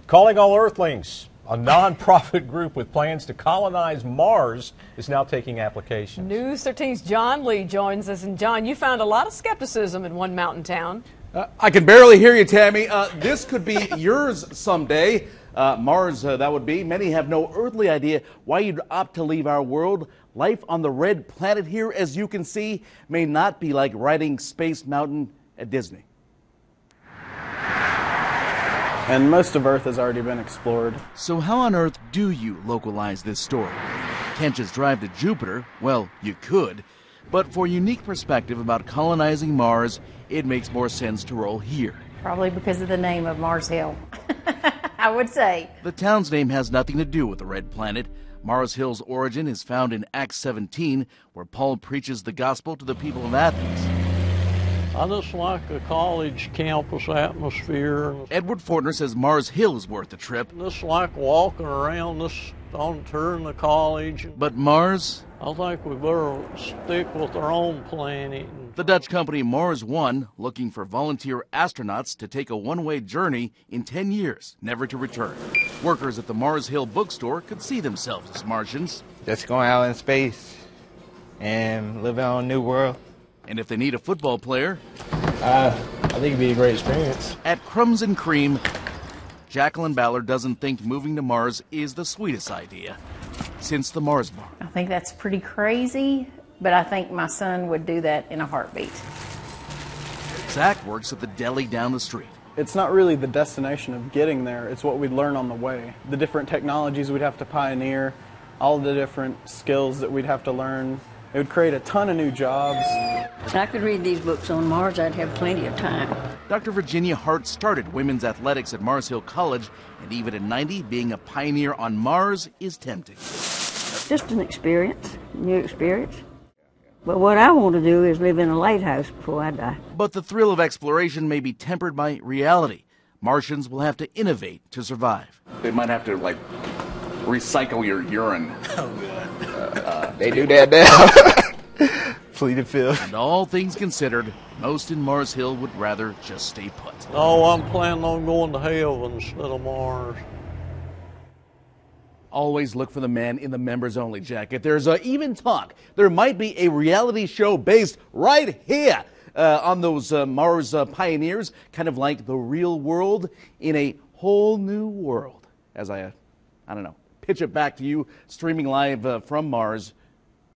Calling all Earthlings, a non-profit group with plans to colonize Mars, is now taking applications. News 13's John Lee joins us. And John, you found a lot of skepticism in one mountain town. I can barely hear you, Tammy. This could be yours someday. Mars, that would be. Many have no earthly idea why you'd opt to leave our world. Life on the red planet here, as you can see, may not be like riding Space Mountain at Disney. And most of Earth has already been explored. So how on earth do you localize this story? Can't just drive to Jupiter? Well, you could. But for a unique perspective about colonizing Mars, it makes more sense to roll here. Probably because of the name of Mars Hill, I would say. The town's name has nothing to do with the red planet. Mars Hill's origin is found in Acts 17, where Paul preaches the gospel to the people of Athens. I just like a college campus atmosphere. Edward Fortner says Mars Hill is worth the trip. Just like walking around this on tour in the college. But Mars? I think we better stick with our own planet. The Dutch company Mars One, looking for volunteer astronauts to take a one-way journey in 10 years, never to return. Workers at the Mars Hill bookstore could see themselves as Martians. Just going out in space and living on a new world. And if they need a football player, I think it'd be a great experience. At Crumbs and Cream, Jacqueline Ballard doesn't think moving to Mars is the sweetest idea since the Mars bar. I think that's pretty crazy, but I think my son would do that in a heartbeat. Zach works at the deli down the street. It's not really the destination of getting there, it's what we'd learn on the way. The different technologies we'd have to pioneer, all the different skills that we'd have to learn. It would create a ton of new jobs. If I could read these books on Mars, I'd have plenty of time. Dr. Virginia Hart started women's athletics at Mars Hill College, and even at 90, being a pioneer on Mars is tempting. Just an experience, new experience. But what I want to do is live in a lighthouse before I die. But the thrill of exploration may be tempered by reality. Martians will have to innovate to survive. They might have to, recycle your urine. Oh, God. They do that now. Pleaded field. And all things considered, most in Mars Hill would rather just stay put. Oh, I'm planning on going to heaven instead of Mars. Always look for the man in the members-only jacket. There's even talk there might be a reality show based right here on those Mars pioneers, kind of like The Real World in a whole new world. As I don't know, pitch it back to you, streaming live from Mars.